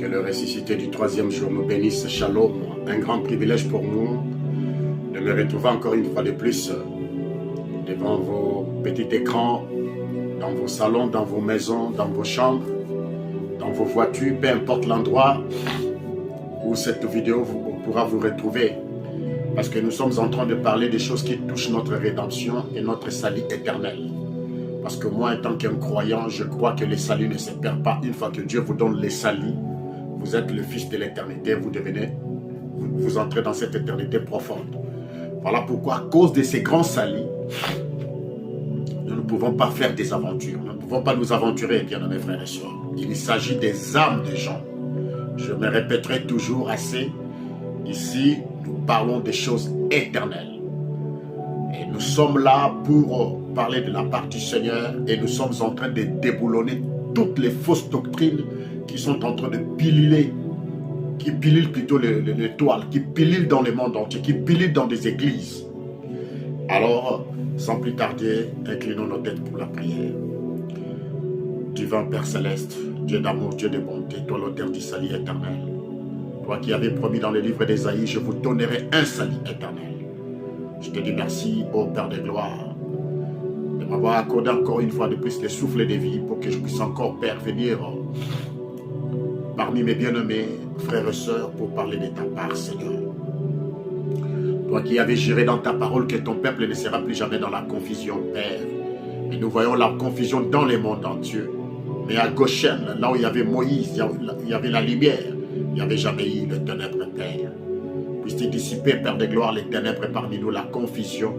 Que le ressuscité du troisième jour nous bénisse. Shalom. Un grand privilège pour nous de me retrouver encore une fois de plus devant vos petits écrans, dans vos salons, dans vos maisons, dans vos chambres, dans vos voitures, peu importe l'endroit où cette vidéo pourra vous retrouver. Parce que nous sommes en train de parler des choses qui touchent notre rédemption et notre salut éternel. Parce que moi, en tant qu'un croyant, je crois que le salut ne se perd pas. Une fois que Dieu vous donne le salut, vous êtes le fils de l'éternité, vous entrez dans cette éternité profonde. Voilà pourquoi, à cause de ces grands saluts, nous ne pouvons pas faire des aventures. Nous ne pouvons pas nous aventurer, bien-aimés frères et sœurs. Il s'agit des âmes des gens. Je me répéterai toujours assez. Ici, nous parlons des choses éternelles. Et nous sommes là pour parler de la part du Seigneur et nous sommes en train de déboulonner toutes les fausses doctrines qui sont en train de piluler, qui pilulent plutôt les toiles, qui pilulent dans le monde entier, qui pilulent dans des églises. Alors, sans plus tarder, inclinons nos têtes pour la prière. Divin Père Céleste, Dieu d'amour, Dieu de bonté, toi l'auteur du salut éternel. Toi qui avais promis dans le livre d'Ésaïe, je vous donnerai un salut éternel. Je te dis merci, ô Père de gloire, de m'avoir accordé encore une fois de plus le souffle de vie pour que je puisse encore, Père, venir parmi mes bien-aimés, frères et sœurs, pour parler de ta part, Seigneur. Toi qui avais juré dans ta parole que ton peuple ne sera plus jamais dans la confusion, Père. Et nous voyons la confusion dans le monde entier. Mais à Goshen, là où il y avait Moïse, il y avait la lumière, il n'y avait jamais eu le ténèbre, Père. Puisses-tu dissiper, Père de gloire, les ténèbres parmi nous, la confusion.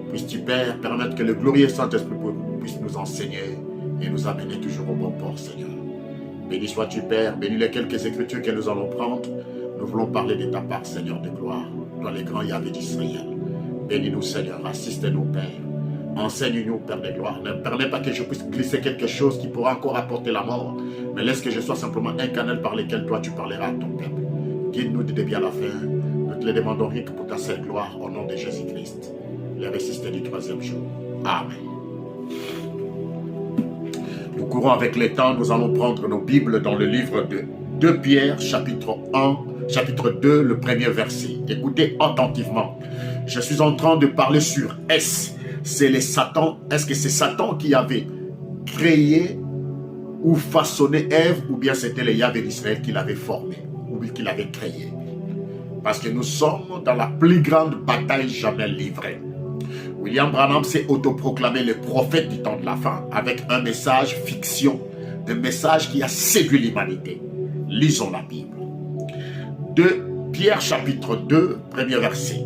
Puisses-tu, Père, permettre que le glorieux Saint-Esprit puisse nous enseigner et nous amener toujours au bon port, Seigneur. Béni sois-tu, Père, bénis les quelques écritures que nous allons prendre. Nous voulons parler de ta part, Seigneur de gloire, toi les grands Yahvé d'Israël. Bénis-nous, Seigneur, assiste-nous, Père. Enseigne-nous, Père de gloire. Ne permets pas que je puisse glisser quelque chose qui pourra encore apporter la mort, mais laisse que je sois simplement un canal par lequel toi tu parleras à ton peuple. Guide-nous de début à la fin. Nous te le demandons rien que pour ta seule gloire, au nom de Jésus-Christ, le ressuscité du troisième jour. Amen. Nous courons avec le temps, nous allons prendre nos Bibles dans le livre de 2 Pierre, chapitre 2, le premier verset. Écoutez attentivement. Je suis en train de parler sur S. C'est le Satan. Est-ce que c'est Satan qui avait créé ou façonné Ève, ou bien c'était le Yahvé d'Israël qui l'avait formé, ou qui l'avait créé? Parce que nous sommes dans la plus grande bataille jamais livrée. William Branham s'est autoproclamé le prophète du temps de la fin avec un message fiction, un message qui a séduit l'humanité. Lisons la Bible. 2 Pierre chapitre 2, premier verset.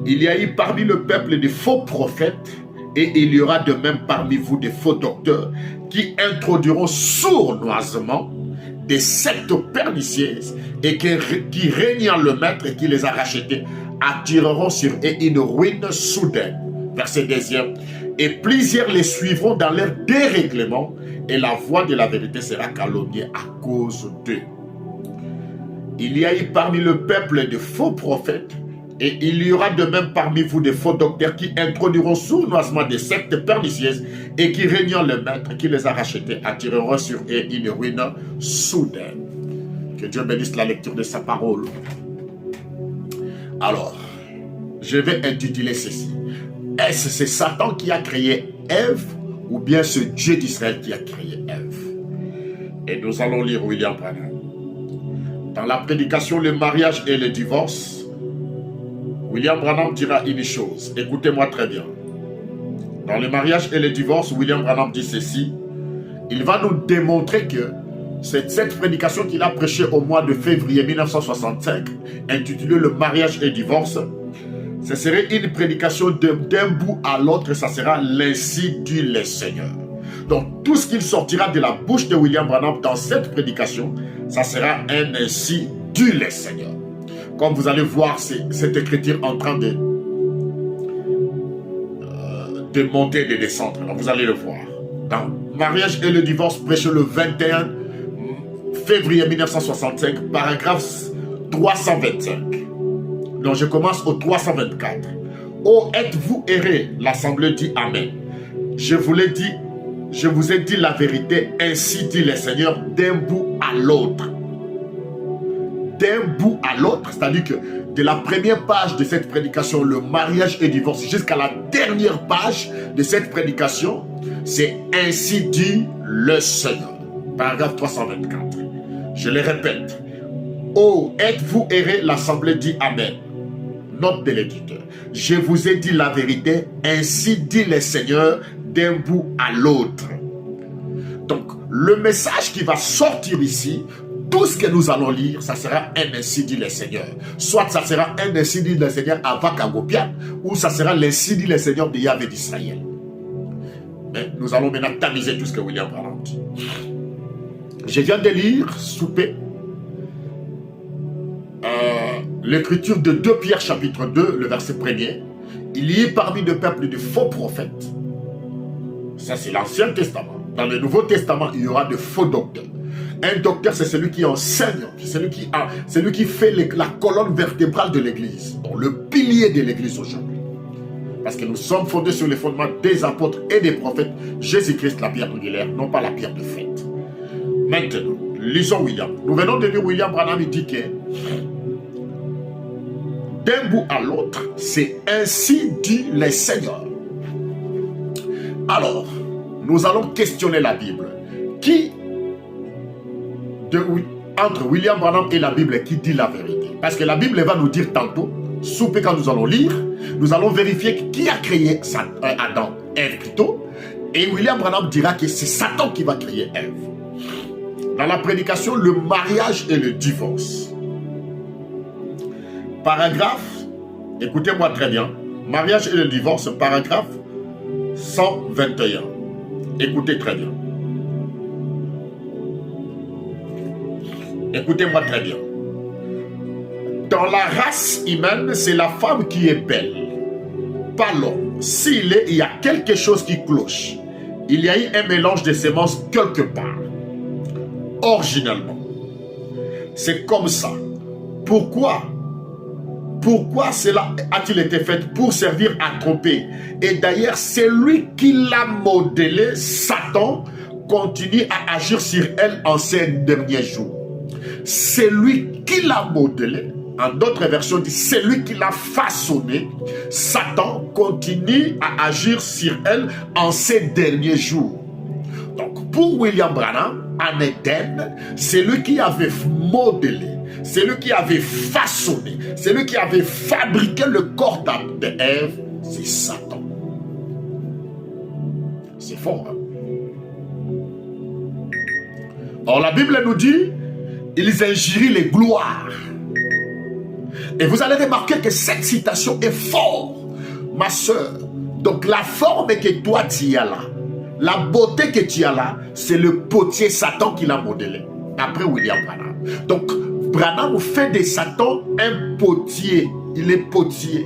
Il y a eu parmi le peuple des faux prophètes et il y aura de même parmi vous des faux docteurs qui introduiront sournoisement des sectes pernicieuses et qui régnant le maître et qui les a rachetés attireront sur eux une ruine soudaine. Verset 2. Et plusieurs les suivront dans leur dérèglement et la voie de la vérité sera calomniée à cause d'eux. Il y a eu parmi le peuple de faux prophètes et il y aura de même parmi vous des faux docteurs qui introduiront sournoisement des sectes pernicieuses et qui régnant le maître qui les a rachetés attireront sur eux une ruine soudaine. Que Dieu bénisse la lecture de sa parole. Alors, je vais intituler ceci. Est-ce c'est Satan qui a créé Ève ou bien ce Dieu d'Israël qui a créé Ève? Et nous allons lire William Branham. Dans la prédication Le mariage et le divorce, William Branham dira une chose. Écoutez-moi très bien. Dans le mariage et le divorce, William Branham dit ceci. Il va nous démontrer que cette prédication qu'il a prêchée au mois de février 1965, intitulée Le mariage et le divorce, ce serait une prédication d'un bout à l'autre, ça sera l'ainsi dit le Seigneur. Donc tout ce qu'il sortira de la bouche de William Branham dans cette prédication, ça sera un ainsi dit le Seigneur. Comme vous allez voir cette écriture en train de monter et de descendre, donc vous allez le voir. Dans Mariage et le divorce, prêché le 21 février 1965, paragraphe 325. Donc je commence au 324. Oh, êtes-vous errés? L'Assemblée dit Amen. Je vous ai dit la vérité, ainsi dit le Seigneur, d'un bout à l'autre. d'un bout à l'autre, c'est-à-dire que de la première page de cette prédication, le mariage et divorce, jusqu'à la dernière page de cette prédication, c'est ainsi dit le Seigneur. Paragraphe 324. Je le répète. Oh, êtes-vous errés? L'Assemblée dit Amen. Note de l'éditeur. Je vous ai dit la vérité, ainsi dit le Seigneur, d'un bout à l'autre. Donc, le message qui va sortir ici, tout ce que nous allons lire, ça sera un ainsi dit le Seigneur. Soit ça sera un ainsi dit le Seigneur à Vakagopian, ou ça sera l'ainsi dit le Seigneur de Yahvé d'Israël. Mais nous allons maintenant tamiser tout ce que William Branham dit. Je viens de lire, souper, l'écriture de 2 Pierre chapitre 2, le verset 1er. Il y a parmi le peuple de faux prophètes. Ça, c'est l'Ancien Testament. Dans le Nouveau Testament, il y aura de faux docteurs. Un docteur, c'est celui qui enseigne, celui qui fait la colonne vertébrale de l'Église, le pilier de l'Église aujourd'hui. Parce que nous sommes fondés sur les fondements des apôtres et des prophètes. Jésus-Christ, la pierre angulaire, non pas la pierre de fête. Maintenant, lisons William. Nous venons de lire William Branham, il dit que d'un bout à l'autre, c'est ainsi dit le Seigneur. Alors, nous allons questionner la Bible. Entre William Branham et la Bible, qui dit la vérité? Parce que la Bible va nous dire tantôt, souper quand nous allons lire, nous allons vérifier qui a créé Adam, Ève plutôt, et William Branham dira que c'est Satan qui va créer Ève. Dans la prédication, le mariage et le divorce. Paragraphe, écoutez-moi très bien, mariage et le divorce, paragraphe 121. Écoutez très bien. Écoutez-moi très bien. Dans la race humaine, c'est la femme qui est belle, pas l'homme. Il y a quelque chose qui cloche, il y a eu un mélange de semences quelque part. Originalement, c'est comme ça. Pourquoi cela a-t-il été fait? Pour servir à tromper. Et d'ailleurs, c'est lui qui l'a modelé, Satan, continue à agir sur elle en ces derniers jours. C'est lui qui l'a modelé. En d'autres versions, dit c'est lui qui l'a façonné. Satan continue à agir sur elle en ces derniers jours. Donc, pour William Branham, en Éden, c'est lui qui avait modelé, c'est lui qui avait façonné, c'est lui qui avait fabriqué le corps d'Ève, c'est Satan. C'est fort, hein? Or, la Bible nous dit, ils injurient les gloires. Et vous allez remarquer que cette citation est forte, ma soeur. Donc, la forme que toi tu as là, la beauté que tu as là, c'est le potier Satan qui l'a modelé, d'après William Branham. Donc, Branham fait de Satan un potier. Il est potier.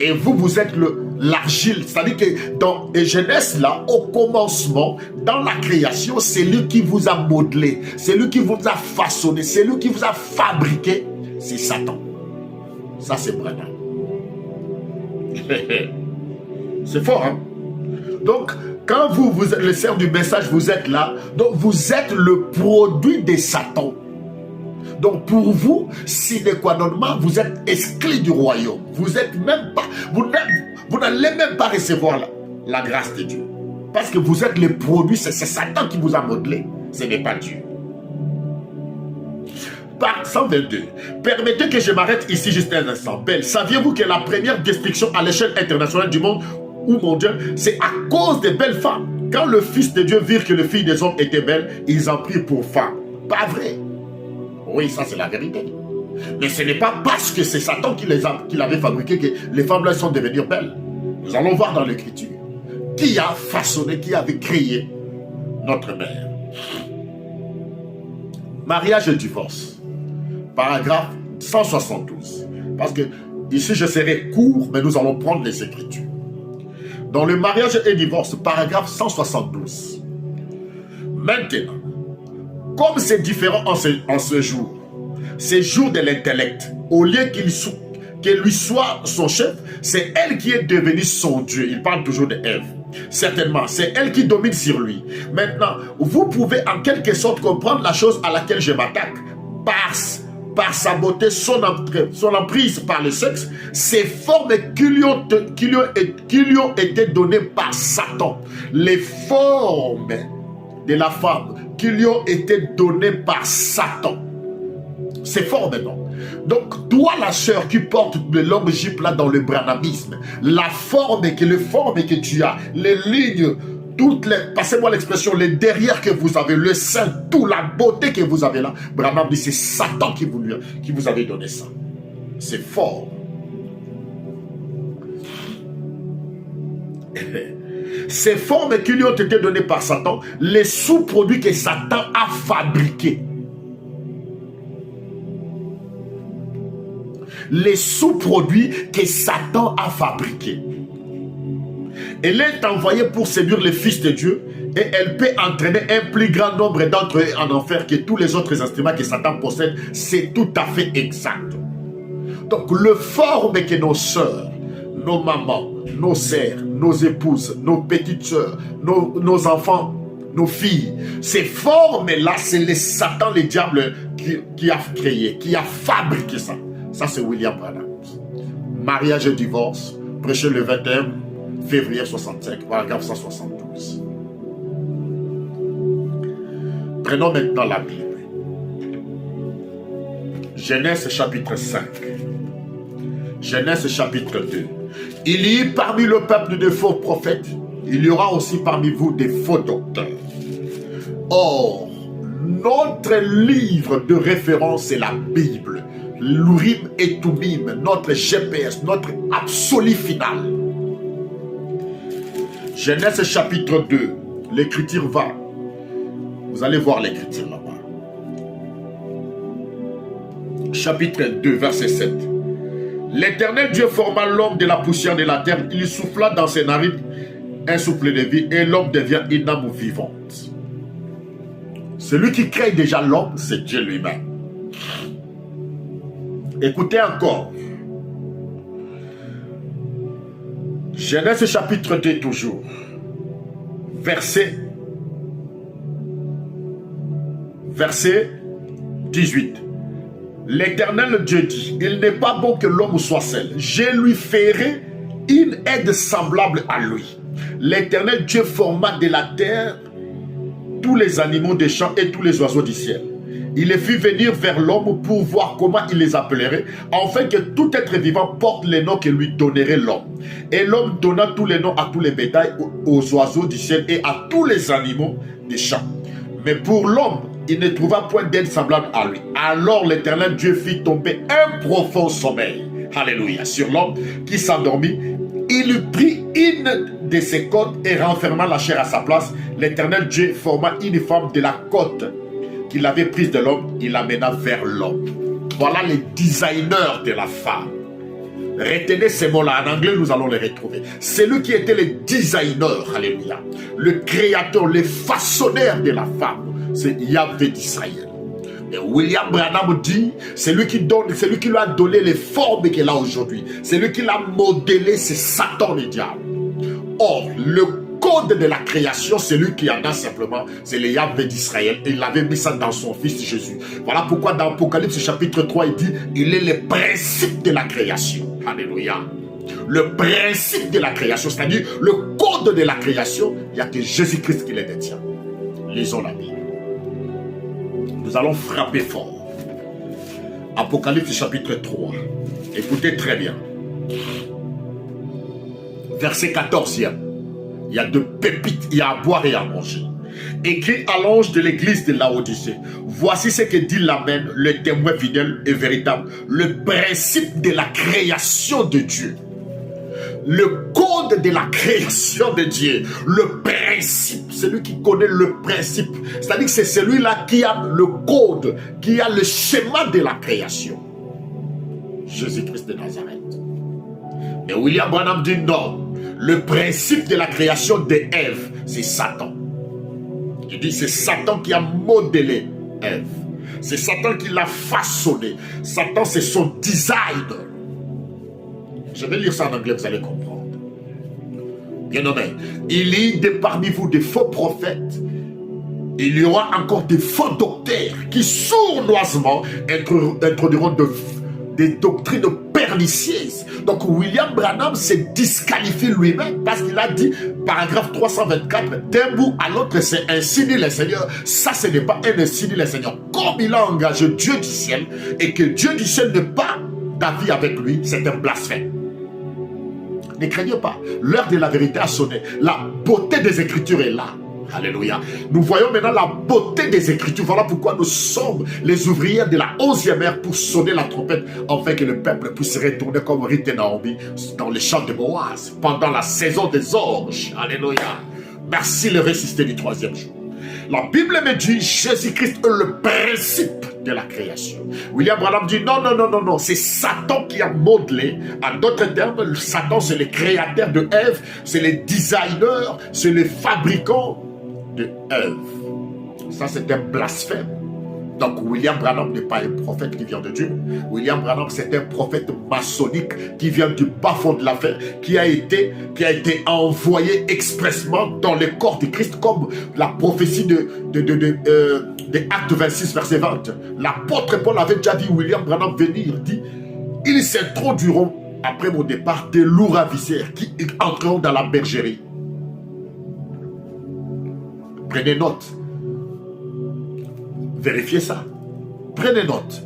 Et vous êtes l'argile. C'est-à-dire que dans Genèse, là, au commencement, dans la création, c'est lui qui vous a modelé. C'est lui qui vous a façonné. C'est lui qui vous a fabriqué. C'est Satan. Ça, c'est Branham. C'est fort, hein? Donc, quand vous êtes le serveur du message, vous êtes là. Donc, vous êtes le produit de Satan. Donc, pour vous, sine qua non, vous êtes exclus du royaume. Vous êtes même pas, vous n'allez même pas recevoir la grâce de Dieu. Parce que vous êtes le produit, c'est Satan qui vous a modelé. Ce n'est pas Dieu. Par 122. Permettez que je m'arrête ici juste un instant. Belle, saviez-vous que la première destruction à l'échelle internationale du monde ou mondial, c'est à cause des belles femmes? Quand le Fils de Dieu vit que les filles des hommes étaient belles, ils en prirent pour femmes. Pas vrai? Oui, ça c'est la vérité. Mais ce n'est pas parce que c'est Satan qui l'avait fabriqué que les femmes-là sont devenues belles. Nous allons voir dans l'Écriture qui a façonné, qui avait créé notre mère. Mariage et divorce. Paragraphe 172. Parce que ici je serai court, mais nous allons prendre les Écritures. Dans le mariage et divorce, paragraphe 172. Maintenant, comme c'est différent en ce jour, c'est jour de l'intellect, au lieu qu'il lui soit son chef, c'est elle qui est devenue son Dieu. Il parle toujours de Ève. Certainement, c'est elle qui domine sur lui. Maintenant, vous pouvez en quelque sorte comprendre la chose à laquelle je m'attaque par sa beauté, son emprise par le sexe, ces formes qui lui ont été données par Satan. Les formes de la femme qui lui ont été données par Satan. Ces formes, non. Donc, toi, la sœur qui porte le long jupe là dans le branhamisme, la forme que tu as, les lignes, toutes les, passez-moi l'expression, les derrière que vous avez, le sein, toute la beauté que vous avez là, Branham dit c'est Satan qui vous avait donné ça. C'est fort. Ces formes qui lui ont été données par Satan, les sous-produits que Satan a fabriqués. Les sous-produits que Satan a fabriqués. Elle est envoyée pour séduire les fils de Dieu et elle peut entraîner un plus grand nombre d'entre eux en enfer que tous les autres instruments que Satan possède. C'est tout à fait exact. Donc le forme que nos sœurs, nos mamans, nos sœurs, nos épouses, nos petites sœurs, nos enfants, nos filles, ces formes-là, c'est le Satan, le diable qui a créé, qui a fabriqué ça. Ça, c'est William Branham. Mariage et divorce, prêché le 21 février 65, paragraphe 172. Prenons maintenant la Bible. Genèse chapitre 5. Genèse chapitre 2. Il y eut parmi le peuple de faux prophètes, il y aura aussi parmi vous des faux docteurs. Or, notre livre de référence est la Bible. L'Urim et Tumim, notre GPS, notre absolu final. Genèse chapitre 2, l'écriture va. Vous allez voir l'écriture là-bas. Chapitre 2, verset 7. L'Éternel Dieu forma l'homme de la poussière de la terre, il souffla dans ses narines un souffle de vie et l'homme devient une âme vivante. Celui qui crée déjà l'homme, c'est Dieu lui-même. Écoutez encore. Genèse chapitre 2 toujours. Verset 18. L'Éternel Dieu dit, il n'est pas bon que l'homme soit seul. Je lui ferai une aide semblable à lui. L'Éternel Dieu forma de la terre tous les animaux des champs et tous les oiseaux du ciel. Il les fit venir vers l'homme pour voir comment il les appellerait, afin que tout être vivant porte les noms que lui donnerait l'homme. Et l'homme donna tous les noms à tous les bétails, aux oiseaux du ciel et à tous les animaux des champs. Mais pour l'homme, il ne trouva point d'aide semblable à lui. Alors l'Éternel Dieu fit tomber un profond sommeil, alléluia, sur l'homme qui s'endormit. Il prit une de ses côtes et renferma la chair à sa place. L'Éternel Dieu forma une femme de la côte qu'il avait prise de l'homme, il l'amena vers l'homme. Voilà les designers de la femme. Retenez ces mots-là, en anglais nous allons les retrouver. C'est lui qui était le designer, alléluia. Le créateur, le façonneur de la femme, c'est Yahvé d'Israël. Et William Branham dit, c'est lui qui lui a donné les formes qu'elle a aujourd'hui. C'est lui qui l'a modélé, c'est Satan le diable. Or, le code de la création, c'est lui qui en a simplement, c'est le Yahvé d'Israël. Et il avait mis ça dans son fils Jésus. Voilà pourquoi dans Apocalypse chapitre 3, il dit, il est le principe de la création. Alléluia. Le principe de la création, c'est-à-dire le code de la création, il n'y a que Jésus-Christ qui les détient. Lisons la Bible. Nous allons frapper fort. Apocalypse chapitre 3. Écoutez très bien. Verset 14e. Il y a de pépites, il y a à boire et à manger. Écrit à l'ange de l'église de Laodicée. Voici ce que dit l'Amen, le témoin fidèle et véritable. Le principe de la création de Dieu. Le code de la création de Dieu. Le principe. Celui qui connaît le principe. C'est-à-dire que c'est celui-là qui a le code, qui a le schéma de la création. Jésus-Christ de Nazareth. Mais William Branham dit non. Le principe de la création d'Ève, c'est Satan. Il dit c'est Satan qui a modélé Ève. C'est Satan qui l'a façonné. Satan, c'est son design. Je vais lire ça en anglais, vous allez comprendre. Bien nommé. Il y a parmi vous des faux prophètes il y aura encore des faux docteurs qui sournoisement introduiront des doctrines pernicieuses. Donc William Branham s'est disqualifié lui-même parce qu'il a dit, paragraphe 324, d'un bout à l'autre, c'est ainsi dit le Seigneur. Ça, ce n'est pas un ainsi dit le Seigneur. Comme il a engagé Dieu du ciel et que Dieu du ciel n'est pas d'avis avec lui, c'est un blasphème. Ne craignez pas, l'heure de la vérité a sonné. La beauté des Écritures est là. Alléluia. Nous voyons maintenant la beauté des Écritures. Voilà pourquoi nous sommes les ouvrières de la 11e ère pour sonner la trompette, afin que le peuple puisse retourner comme Ruth et Naomi dans les champs de Boaz pendant la saison des orges. Alléluia. Merci le ressuscité du 3e jour. La Bible me dit, Jésus-Christ est le principe de la création. William Branham dit, non, non, non, non, non, c'est Satan qui a modelé. En d'autres termes, Satan, c'est le créateur de Ève, c'est les designers, c'est les fabricants de Ève. Ça, c'est un blasphème. Donc, William Branham n'est pas un prophète qui vient de Dieu. William Branham, c'est un prophète maçonnique qui vient du bas-fond de l'affaire, qui a été envoyé expressement dans le corps de Christ, comme la prophétie de Actes 26, verset 20. L'apôtre Paul avait déjà dit, William Branham venir, dit, ils s'introduiront après mon départ des lourds aviseurs qui entreront dans la bergerie. Prenez note. Vérifiez ça. Prenez note.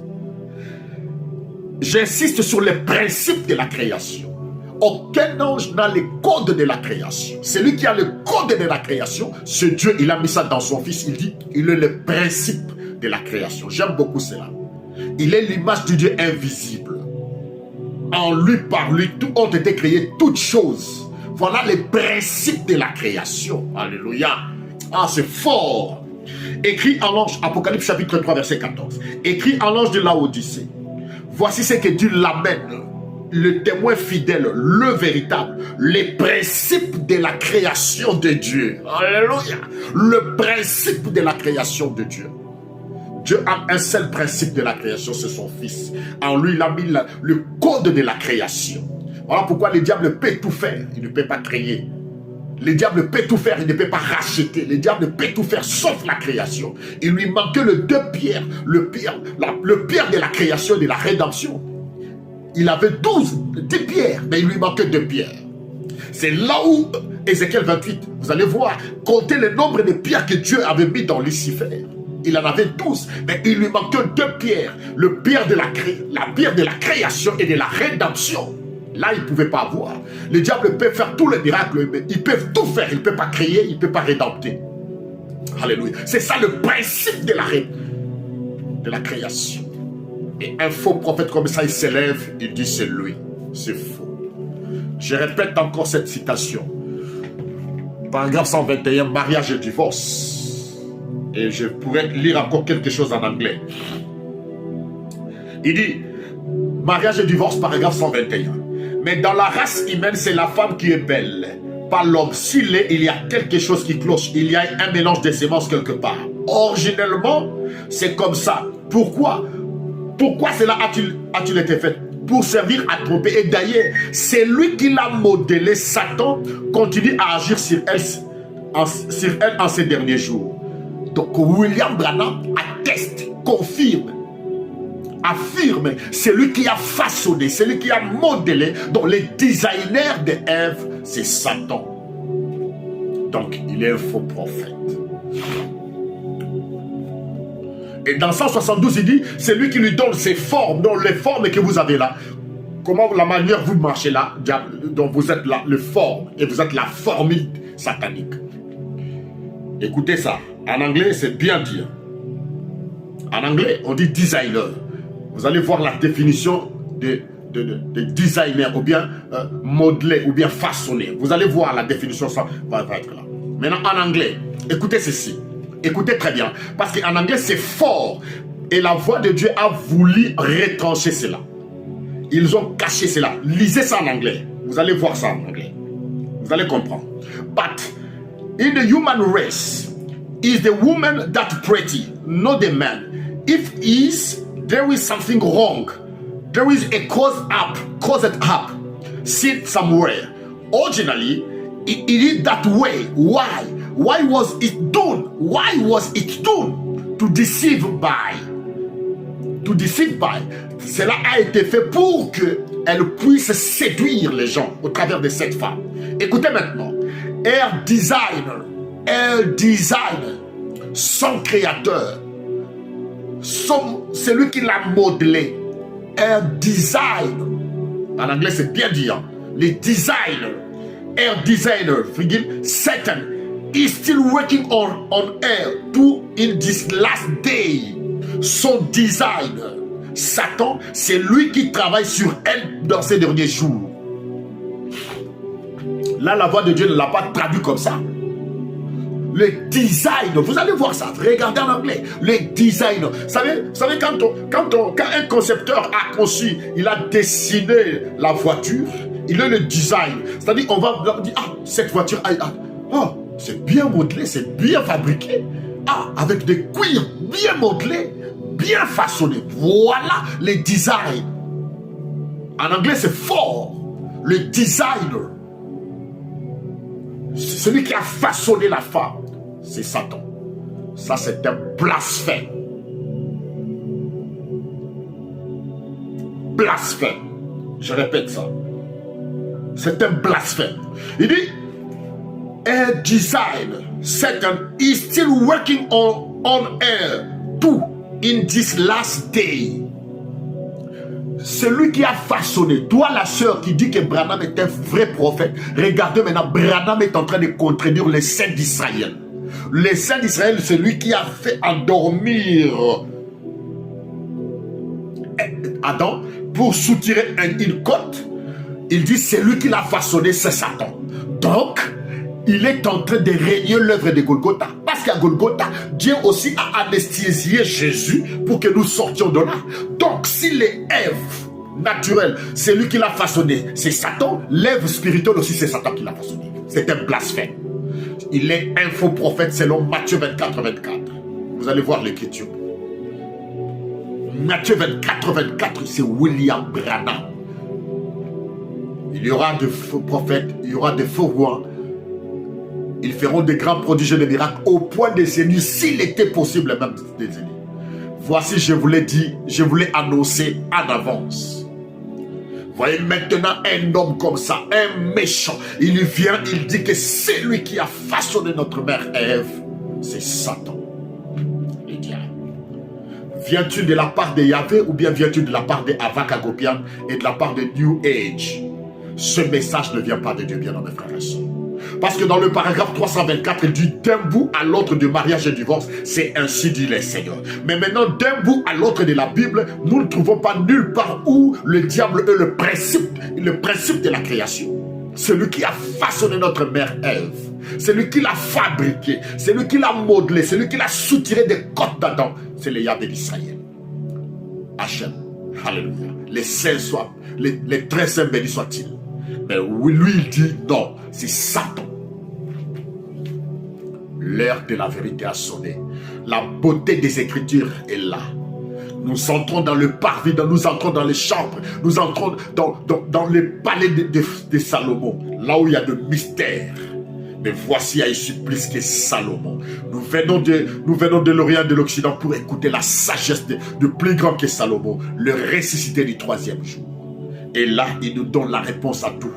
J'insiste sur les principes de la création. Aucun ange n'a le code de la création. Celui qui a le code de la création, ce Dieu, il a mis ça dans son Fils. Il dit, il est le principe de la création. J'aime beaucoup cela. Il est l'image du Dieu invisible. En lui, par lui, tout ont été créés, toutes choses. Voilà les principes de la création. Alléluia. Ah, c'est fort. Écrit en l'ange, Apocalypse chapitre 3, verset 14. Écrit en l'ange de Laodicée. Voici ce que Dieu l'amène, le témoin fidèle, le véritable, les principes de la création de Dieu. Alléluia. Le principe de la création de Dieu. Dieu a un seul principe de la création, c'est son Fils. En lui, il a mis le code de la création. Voilà pourquoi le diable peut tout faire. Il ne peut pas créer. Le diable peut tout faire, il ne peut pas racheter. Le diable peut tout faire sauf la création. Il lui manquait le deux pierres, le pierre de la création et de la rédemption. Il avait 10 pierres, mais il lui manquait 2 pierres. C'est là où, Ézéchiel 28, vous allez voir, comptez le nombre de pierres que Dieu avait mis dans Lucifer. Il en avait 12, mais il lui manquait 2 pierres. La pierre de la création et de la rédemption. Là, il ne pouvait pas avoir. Le diable peut faire tous les miracles, mais ils peuvent tout faire. Il ne peut pas créer, il ne peut pas rédempter. Alléluia. C'est ça le principe de la création. Et un faux prophète comme ça, il s'élève, il dit c'est lui. C'est faux. Je répète encore cette citation. Paragraphe 121, mariage et divorce. Et je pourrais lire encore quelque chose en anglais. Il dit, mariage et divorce, paragraphe 121. Mais dans la race humaine, c'est la femme qui est belle, pas l'homme. S'il est, il y a quelque chose qui cloche. Il y a un mélange de sémences quelque part. Originellement, c'est comme ça. Pourquoi cela a-t-il été fait? Pour servir à tromper. Et d'ailleurs, c'est lui qui l'a modelé. Satan continue à agir sur elle en ces derniers jours. Donc William Branham atteste, confirme, affirme, c'est lui qui a façonné, c'est lui qui a modelé. Donc les designers de Ève, c'est Satan. Donc il est un faux prophète. Et dans 172, il dit, c'est lui qui lui donne ses formes, donc les formes que vous avez là. Comment la manière vous marchez là, donc vous êtes là, le forme, et vous êtes la formule satanique. Écoutez ça, en anglais c'est bien dit. En anglais on dit designer. Vous allez voir la définition de designer, ou bien modeler, ou bien façonner. Vous allez voir la définition, ça va être là. Maintenant en anglais, écoutez ceci. Écoutez très bien, parce qu'en anglais c'est fort. Et la voix de Dieu a voulu retrancher cela. Ils ont caché cela. Lisez ça en anglais. Vous allez voir ça en anglais. Vous allez comprendre. But in the human race, is the woman that pretty, not the man? If there is something wrong, there is a caused up, sin somewhere. Originally, it is that way. Why? Why was it done? Why was it done? To deceive by. To deceive by. Cela a été fait pour qu'elle puisse séduire les gens au travers de cette femme. Écoutez maintenant. Elle designer, son créateur, celui qui l'a modelé. Elle design. En anglais, c'est bien dit. Hein? Les designers. Elle designer. Satan is still working on her to in this last day. Son designer. Satan, c'est lui qui travaille sur elle dans ces derniers jours. Là, la voix de Dieu ne l'a pas traduit comme ça. Le design, vous allez voir ça, regardez en anglais. Le design, vous savez quand un concepteur a conçu, il a dessiné la voiture, il a le design. C'est-à-dire, on va dire, ah, cette voiture, c'est bien modelé, c'est bien fabriqué. Ah, avec des cuirs bien modelés, bien façonnés. Voilà le design. En anglais, c'est fort. Le designer. Celui qui a façonné la femme, c'est Satan. Ça, c'est un blasphème. Blasphème. Je répète ça. C'est un blasphème. Il dit, a design, Satan is still working on her too in this last day. Celui qui a façonné, toi la sœur qui dit que Branham est un vrai prophète, regardez maintenant, Branham est en train de contredire les saints d'Israël. Les saints d'Israël, c'est lui qui a fait endormir Adam pour soutirer une côte. Il dit c'est lui qui l'a façonné, c'est Satan. Donc, il est en train de régner l'œuvre de Golgotha. Parce qu'à Golgotha, Dieu aussi a anesthésié Jésus pour que nous sortions de là. Donc, si les Èves naturelles, c'est lui qui l'a façonné, c'est Satan, l'Ève spirituelle aussi, c'est Satan qui l'a façonné. C'est un blasphème. Il est un faux prophète selon Matthieu 24, 24. Vous allez voir l'écriture. Matthieu 24, 24, c'est William Branham. Il y aura de faux prophètes, il y aura de faux rois. Ils feront des grands prodiges et des miracles au point de séduire, s'il était possible même des ennemis. Voici, je vous l'ai dit, je vous l'ai annoncé en avance. Voyez maintenant un homme comme ça, un méchant. Il vient, il dit que c'est lui qui a façonné notre mère Ève. C'est Satan, le diable. Viens-tu de la part de Yahvé ou bien viens-tu de la part de Avak Agopian et de la part de New Age? Ce message ne vient pas de Dieu, bien dans mes frères et sœurs. Parce que dans le paragraphe 324, il dit d'un bout à l'autre de mariage et divorce, c'est ainsi dit le Seigneur. Mais maintenant, d'un bout à l'autre de la Bible, nous ne trouvons pas nulle part où le diable est le principe de la création. Celui qui a façonné notre mère Ève, celui qui l'a fabriqué, celui qui l'a modelé, celui qui l'a soutiré des côtes d'Adam, c'est le Yahvé d'Israël. Hachem, alléluia. Les saints soient, les très saints bénis soient-ils. Mais lui, il dit non, c'est Satan. L'heure de la vérité a sonné. La beauté des Écritures est là. Nous entrons dans le parvis, nous entrons dans les chambres, nous entrons dans les palais de Salomon, là où il y a de mystères. Mais voici a ici plus que Salomon. Nous venons de l'Orient et de l'Occident pour écouter la sagesse de plus grand que Salomon, le ressuscité du troisième jour. Et là, il nous donne la réponse à tout.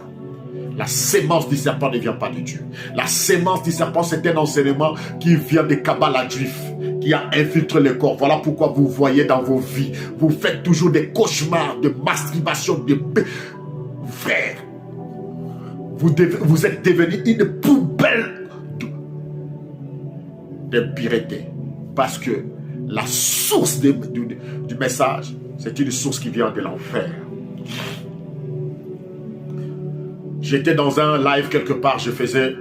La sémence du serpent ne vient pas de Dieu. La sémence du serpent, c'est un enseignement qui vient des Kabbalah juifs, qui a infiltré le corps. Voilà pourquoi vous voyez dans vos vies, vous faites toujours des cauchemars, de masturbation, de... Frère, vous êtes devenu une poubelle d'impureté. Parce que la source du message, c'est une source qui vient de l'enfer. J'étais dans un live quelque part, je faisais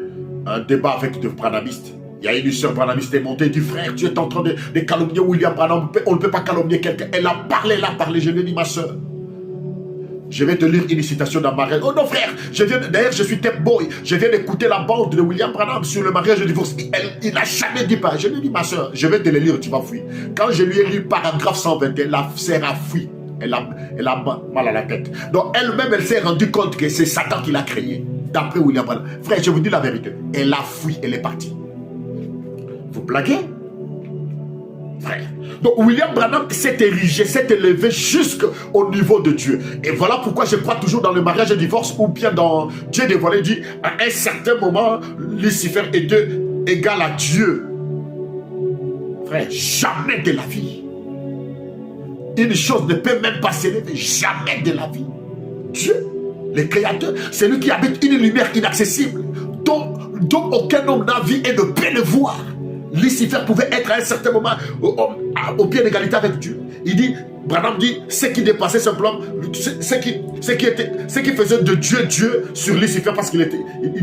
un débat avec des branhamistes. Il y a une sœur branhamiste qui est montée et dit, frère, tu es en train de calomnier William Branham, on ne peut pas calomnier quelqu'un. Elle a parlé, je lui ai dit, ma sœur, je vais te lire une citation dans Mariage. Oh non frère, d'ailleurs je suis tape boy, je viens d'écouter la bande de William Branham sur le mariage et le divorce. Il n'a jamais dit pas. Je lui ai dit, ma sœur, je vais te le lire, tu vas fuir. Quand je lui ai lu paragraphe 121, la sœur a fui. Elle a mal à la tête. Donc elle-même, elle s'est rendue compte que c'est Satan qui l'a créé. D'après William Branham. Frère, je vous dis la vérité. Elle a fui, elle est partie. Vous blaguez? Frère. Donc William Branham s'est érigé, s'est élevé jusqu'au niveau de Dieu. Et voilà pourquoi je crois toujours dans le mariage et le divorce, ou bien dans Dieu dévoilé dit, à un certain moment, Lucifer était égal à Dieu. Frère, jamais de la vie. Une chose ne peut même pas s'élever, jamais de la vie. Dieu, le Créateur, c'est lui qui habite une lumière inaccessible, dont aucun homme n'a vu et ne peut le voir. Lucifer pouvait être à un certain moment au pied d'égalité avec Dieu. Il dit, Branham dit, ce qui dépassait simplement, ce qui faisait de Dieu Dieu sur Lucifer parce qu'il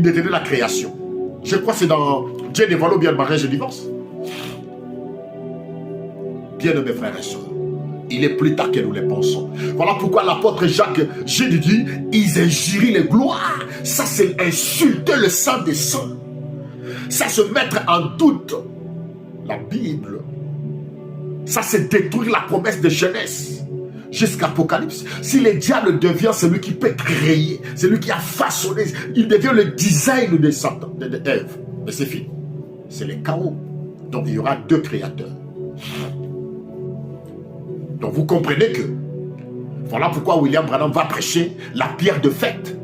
détenait la création. Je crois que c'est dans Dieu dévoilé ou bien le mariage et le divorce. Bien aimés frères et sœurs, il est plus tard que nous le pensons. Voilà pourquoi l'apôtre Jacques dit, ils injurient les gloires. Ça c'est insulter le sang des saints. Ça se mettre en doute la Bible. Ça c'est détruire la promesse de Genèse jusqu'à Apocalypse. Si le diable devient celui qui peut créer, celui qui a façonné, il devient le design de Satan, de Ève. Mais c'est fini. C'est le chaos. Donc il y aura deux créateurs. Donc vous comprenez que voilà pourquoi William Branham va prêcher la pierre de fête.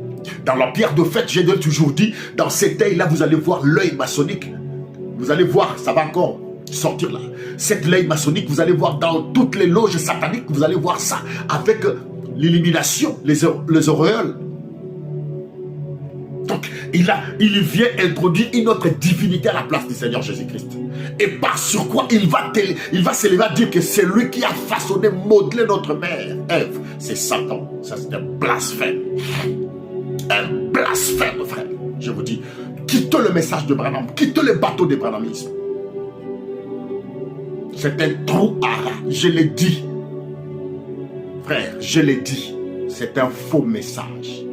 Dans la pierre de fête, j'ai toujours dit, dans cet œil-là, vous allez voir l'œil maçonnique. Vous allez voir, ça va encore sortir là. Cet œil maçonnique, vous allez voir dans toutes les loges sataniques, vous allez voir ça avec l'illumination, les auréoles. Donc, il vient introduire une autre divinité à la place du Seigneur Jésus-Christ. Et par sur quoi il va s'élever à dire que c'est lui qui a façonné, modelé notre mère, Ève. C'est Satan. Ça, c'est un blasphème. Un blasphème, frère. Je vous dis, quittez le message de Branham, quittez le bateau de Branhamisme. C'est un trou à rat, je l'ai dit. Frère, je l'ai dit. C'est un faux message.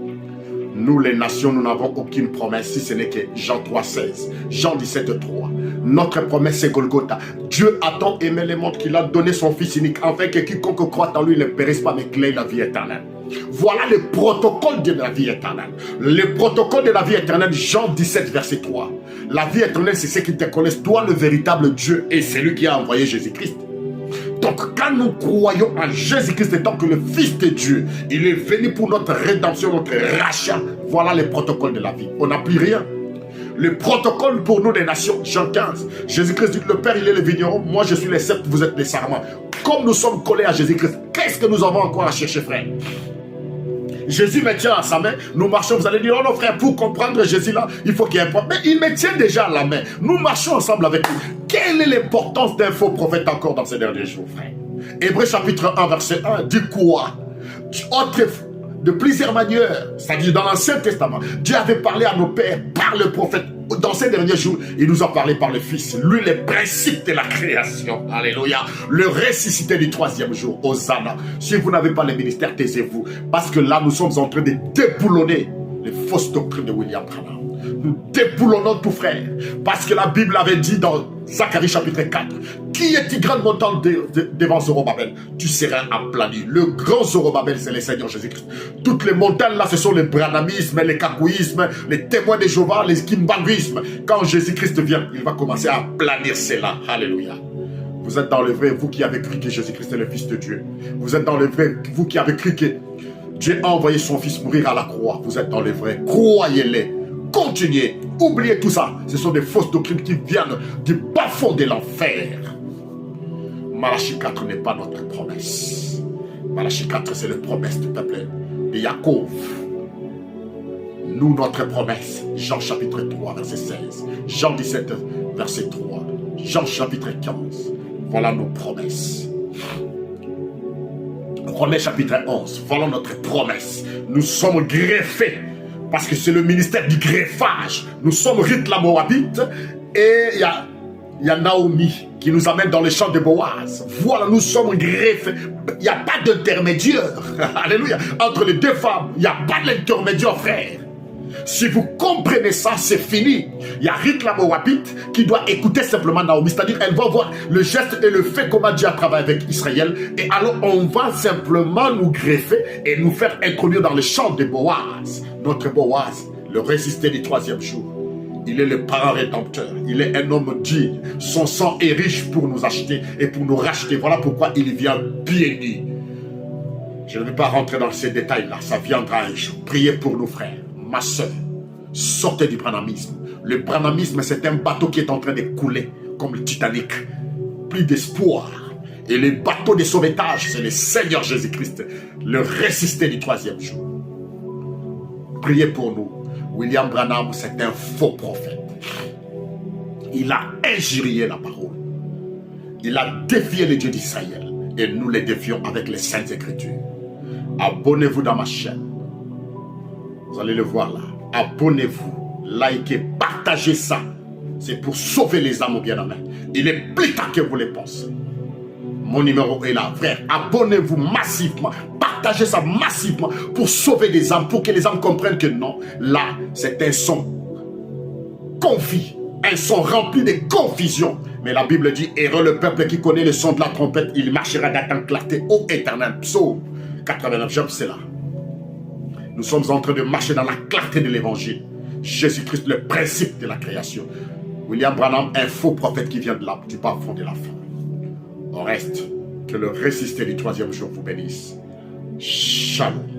Nous, les nations, nous n'avons aucune promesse, si ce n'est que Jean 3,16, Jean 17,3. Notre promesse, c'est Golgotha. Dieu a tant aimé le monde qu'il a donné son Fils unique, afin que quiconque croit en lui ne périsse pas, mais qu'il ait la vie éternelle. Voilà le protocole de la vie éternelle. Le protocole de la vie éternelle, Jean 17, verset 3. La vie éternelle, c'est ceux qui te connaissent, toi, le véritable Dieu, et c'est lui qui a envoyé Jésus-Christ. Donc, quand nous croyons en Jésus-Christ, tant que le Fils de Dieu, il est venu pour notre rédemption, notre rachat. Voilà le protocole de la vie. On n'a plus rien. Le protocole pour nous des nations, Jean 15. Jésus-Christ dit, le Père, il est le vigneron, moi je suis les cèpes, vous êtes les sarments. Comme nous sommes collés à Jésus-Christ, qu'est-ce que nous avons encore à chercher, frère? Jésus me tient à sa main, nous marchons, vous allez dire, oh non frère, pour comprendre Jésus là, il faut qu'il y ait un point. Mais il me tient déjà à la main, nous marchons ensemble avec lui. Quelle est l'importance d'un faux prophète encore dans ces derniers jours, frère? Hébreux chapitre 1, verset 1, dit quoi? De plusieurs manières, c'est-à-dire dans l'Ancien Testament, Dieu avait parlé à nos pères par le prophète. Dans ces derniers jours, il nous a parlé par le Fils. Lui, les principes de la création. Alléluia. Le ressuscité du troisième jour. Hosanna. Si vous n'avez pas le ministère, taisez-vous. Parce que là, nous sommes en train de déboulonner les fausses doctrines de William Branham. Nous déboulonnons tout, frère. Parce que la Bible avait dit dans Zacharie chapitre 4, qui est grande montagne devant Zorobabel? Tu seras aplani. Le grand Zorobabel, c'est le Seigneur Jésus-Christ. Toutes les montagnes là, ce sont les branhamismes, les kakouismes, les témoins de Jéhovah, les kimbanguismes. Quand Jésus-Christ vient, il va commencer à aplanir cela. Alléluia. Vous êtes dans le vrai, vous qui avez cru que Jésus-Christ est le Fils de Dieu. Vous êtes dans le vrai, vous qui avez cru que Dieu a envoyé son Fils mourir à la croix. Vous êtes dans le vrai. Croyez-les. Continuez. Oubliez tout ça. Ce sont des fausses doctrines qui viennent du bas-fond de l'enfer. Malachie 4 n'est pas notre promesse. Malachie 4, c'est la promesse du peuple de Jacob. Nous, notre promesse, Jean chapitre 3, verset 16. Jean 17, verset 3. Jean chapitre 15. Voilà nos promesses. Romains chapitre 11. Voilà notre promesse. Nous sommes greffés. Parce que c'est le ministère du greffage. Nous sommes Ruth la Moabite. Et il y a Naomi qui nous amène dans les champs de Boaz. Voilà, nous sommes greffés. Il n'y a pas d'intermédiaire. Alléluia. Entre les deux femmes, il n'y a pas d'intermédiaire, frère. Si vous comprenez ça, c'est fini. Il y a Ruth la Moabite qui doit écouter simplement Naomi. C'est-à-dire, elle va voir le geste et le fait comment Dieu a travaillé avec Israël. Et alors, on va simplement nous greffer et nous faire introduire dans les champs de Boaz. Notre Boaz, le résisté du troisième jour. Il est le parent rédempteur. Il est un homme digne. Son sang est riche pour nous acheter et pour nous racheter. Voilà pourquoi il vient béni. Je ne vais pas rentrer dans ces détails-là. Ça viendra un jour. Priez pour nos frères. Ma soeur, sortez du branhamisme. Le branhamisme, c'est un bateau qui est en train de couler comme le Titanic. Plus d'espoir. Et le bateau de sauvetage, c'est le Seigneur Jésus-Christ, le ressuscité du 3e jour. Priez pour nous. William Branham, c'est un faux prophète. Il a injurié la parole. Il a défié le Dieu d'Israël. Et nous les défions avec les Saintes Écritures. Abonnez-vous dans ma chaîne. Vous allez le voir là. Abonnez-vous. Likez, partagez ça. C'est pour sauver les âmes bien-aimés. Il est plus tard que vous les pensez. Mon numéro est là, frère. Abonnez-vous massivement. Partagez ça massivement pour sauver des âmes, pour que les âmes comprennent que non, là, c'est un son confus, un son rempli de confusion. Mais la Bible dit, heureux le peuple qui connaît le son de la trompette, il marchera dans clarté, ô éternel. Psaume 89, c'est là. Nous sommes en train de marcher dans la clarté de l'évangile. Jésus-Christ, le principe de la création. William Branham, un faux prophète qui vient de là, du bas fond de la fin. Au reste, que le ressuscité du 3e jour vous bénisse. Shalom.